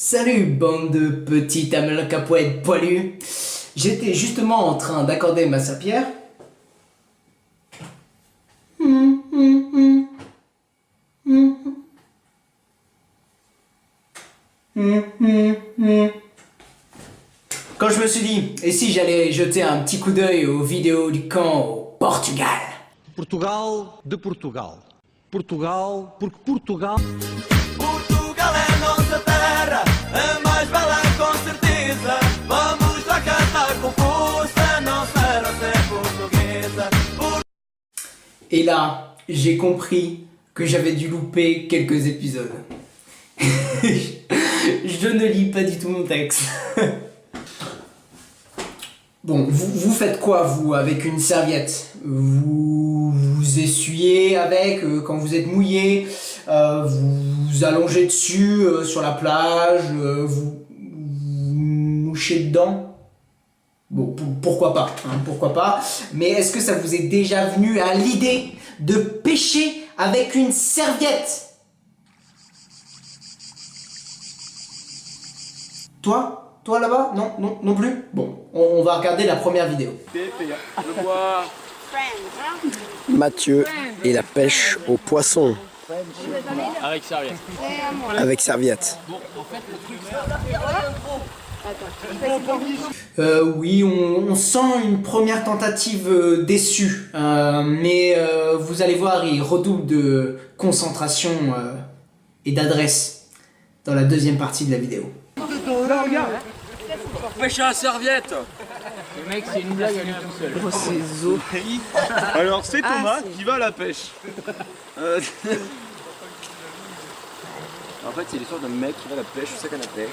Salut bande de petits amalcapouettes poilus. J'étais justement en train d'accorder ma serpillière. Quand je me suis dit, et si j'allais jeter un petit coup d'œil aux vidéos du camp au Portugal. Portugal de Portugal. Portugal, porque Portugal... Portugal é nossa terra, a mais bela com certeza. Vamos lá cantar com força, nossa raça é portuguesa. Et là, j'ai compris que j'avais dû louper quelques épisodes. Je ne lis pas du tout mon texte. Bon, vous faites quoi, vous, avec une serviette? Vous essuyez avec quand vous êtes mouillé, vous allongez dessus sur la plage, vous mouchez dedans? Bon, pourquoi pas, hein, pourquoi pas. Mais est-ce que ça vous est déjà venu à l'idée de pêcher avec une serviette? Toi là-bas? Non plus? Bon, on va regarder la première vidéo. Mathieu et la pêche au poisson. Avec serviette. Avec serviette. Oui, on sent une première tentative déçue, mais vous allez voir, il redouble de concentration et d'adresse dans la deuxième partie de la vidéo. Là, regarde. Pêcher à la serviette. Le mec, c'est une blague à lui tout seul. Oh, ces os. Alors c'est Thomas qui va à la pêche. En fait, c'est l'histoire d'un mec qui va à la pêche, au sac à la pêche.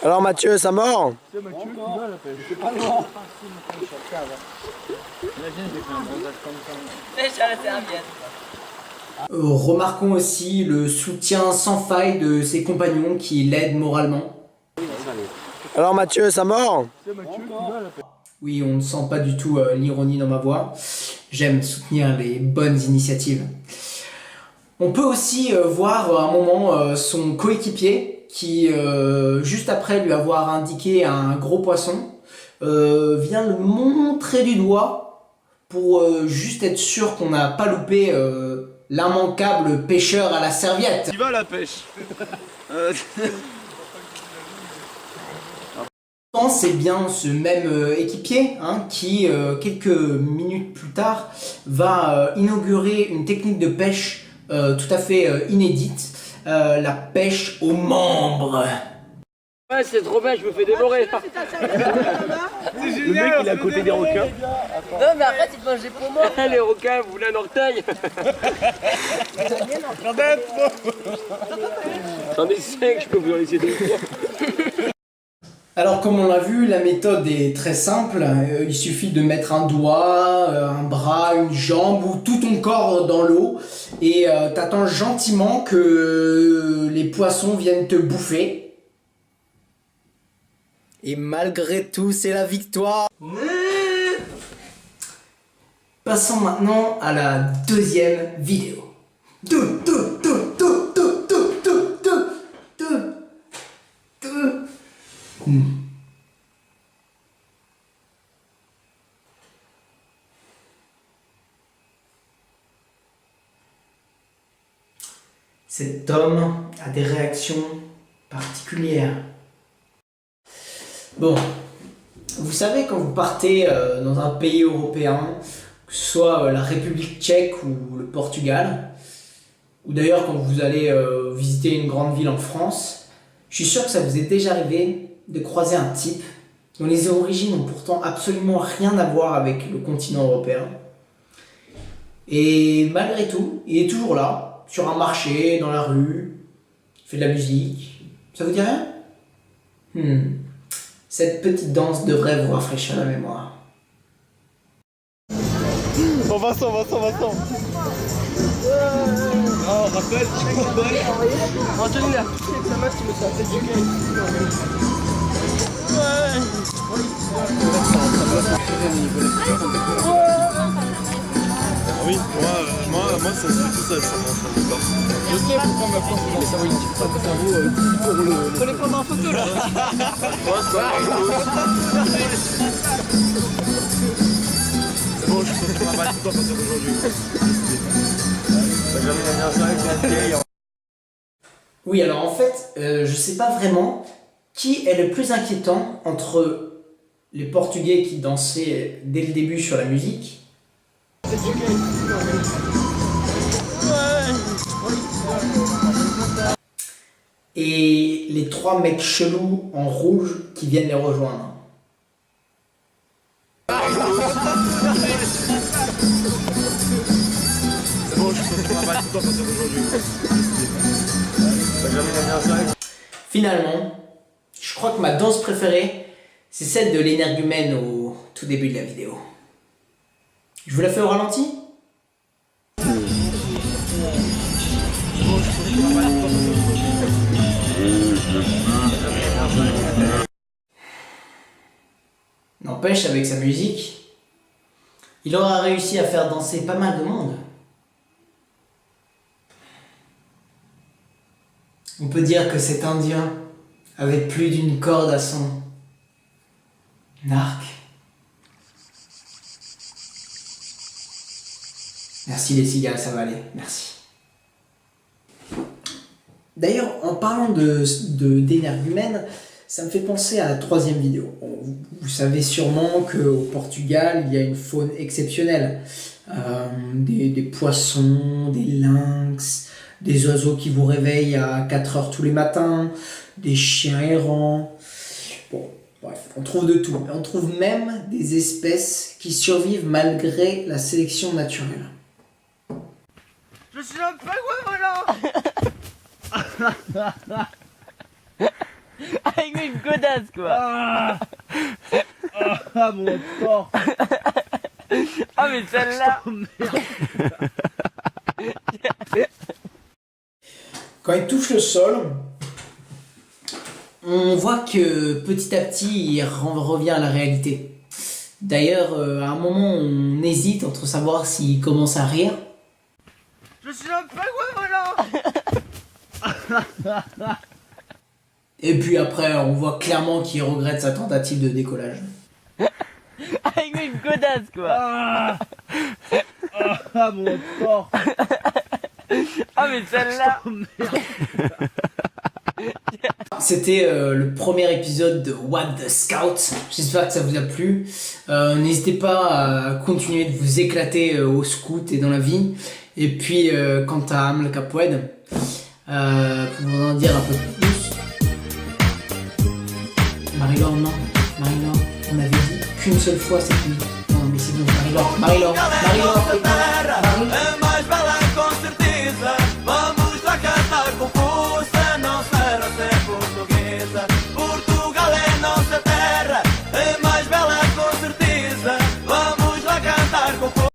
Alors Mathieu, ça mord? C'est Mathieu qui va à la pêche. C'est pas loin. Pêche à la serviette. Remarquons aussi le soutien sans faille de ses compagnons qui l'aident moralement. Alors Mathieu, ça mord? C'est Mathieu qui va à la pêche. Oui, on ne sent pas du tout l'ironie dans ma voix. J'aime soutenir les bonnes initiatives. On peut aussi voir à un moment son coéquipier qui, juste après lui avoir indiqué un gros poisson, vient le montrer du doigt pour juste être sûr qu'on n'a pas loupé l'immanquable pêcheur à la serviette. Qui va à la pêche. C'est bien ce même équipier qui, quelques minutes plus tard, va inaugurer une technique de pêche tout à fait inédite, la pêche aux membres. Ouais, c'est trop bien, je me fais dévorer. Le mec il est à côté des requins. Non, mais arrête, il te mange des poumons. Les requins, vous voulez un orteil? J'en ai 5, je peux vous en laisser 2 ou 3. Alors comme on l'a vu, la méthode est très simple, il suffit de mettre un doigt, un bras, une jambe ou tout ton corps dans l'eau et t'attends gentiment que les poissons viennent te bouffer. Et malgré tout, c'est la victoire. Passons maintenant à la deuxième vidéo. Cet homme a des réactions particulières. Bon, vous savez quand vous partez dans un pays européen, que ce soit la République tchèque ou le Portugal, ou d'ailleurs quand vous allez visiter une grande ville en France, je suis sûr que ça vous est déjà arrivé de croiser un type dont les origines n'ont pourtant absolument rien à voir avec le continent européen. Et malgré tout, il est toujours là, sur un marché, dans la rue, il fait de la musique. Ça vous dit rien? Cette petite danse devrait vous rafraîchir la mémoire. Oh Vincent. Oh rappelle, Anthony là, avec sa meuf qui me fait du gay. Oui, moi ça c'est tout ça, ça m'en Je sais pourquoi ma France est dans le cerveau, il tire pas le cerveau pour le... Faut les prendre en photo là. C'est bon, je suis sur la balle tout à partir d'aujourd'hui. J'avais la dernière soirée avec la vieille. Oui, alors en fait, je sais pas vraiment qui est le plus inquiétant entre les Portugais qui dansaient dès le début sur la musique et les 3 mecs chelous en rouge qui viennent les rejoindre. C'est bon, je suis sur la balle tout à partir d'aujourd'hui. J'avais la dernière soirée. Finalement, je crois que ma danse préférée, c'est celle de l'énergumène au tout début de la vidéo. Je vous la fais au ralenti ? N'empêche, avec sa musique, il aura réussi à faire danser pas mal de monde. On peut dire que cet Indien avait plus d'une corde à son arc. Merci les cigales, ça va aller, merci. D'ailleurs, en parlant d'énergumène, ça me fait penser à la 3e vidéo. Vous savez sûrement qu'au Portugal, il y a une faune exceptionnelle. Des poissons, des lynx, des oiseaux qui vous réveillent à 4 heures tous les matins, des chiens errants. Bon, bref, on trouve de tout. On trouve même des espèces qui survivent malgré la sélection naturelle. Je suis un pingouin volant. Avec une godasse quoi. Ah mon corps. Ah mais celle-là. Quand il touche le sol, on voit que petit à petit, il revient à la réalité. D'ailleurs, à un moment, on hésite entre savoir s'il commence à rire. Je suis un pingouin volant. Et puis après, on voit clairement qu'il regrette sa tentative de décollage. Avec une godasse quoi. Ah mon corps. Ah mais celle-là. C'était le premier épisode de What the Scout. J'espère que ça vous a plu. N'hésitez pas à continuer de vous éclater au scout et dans la vie. Et puis, quant à Amel Capoed, pour vous en dire un peu plus. Marie-Laure, non. Marie-Laure, on avait dit qu'une seule fois cette nuit. Non, mais c'est bon, Marie-Laure.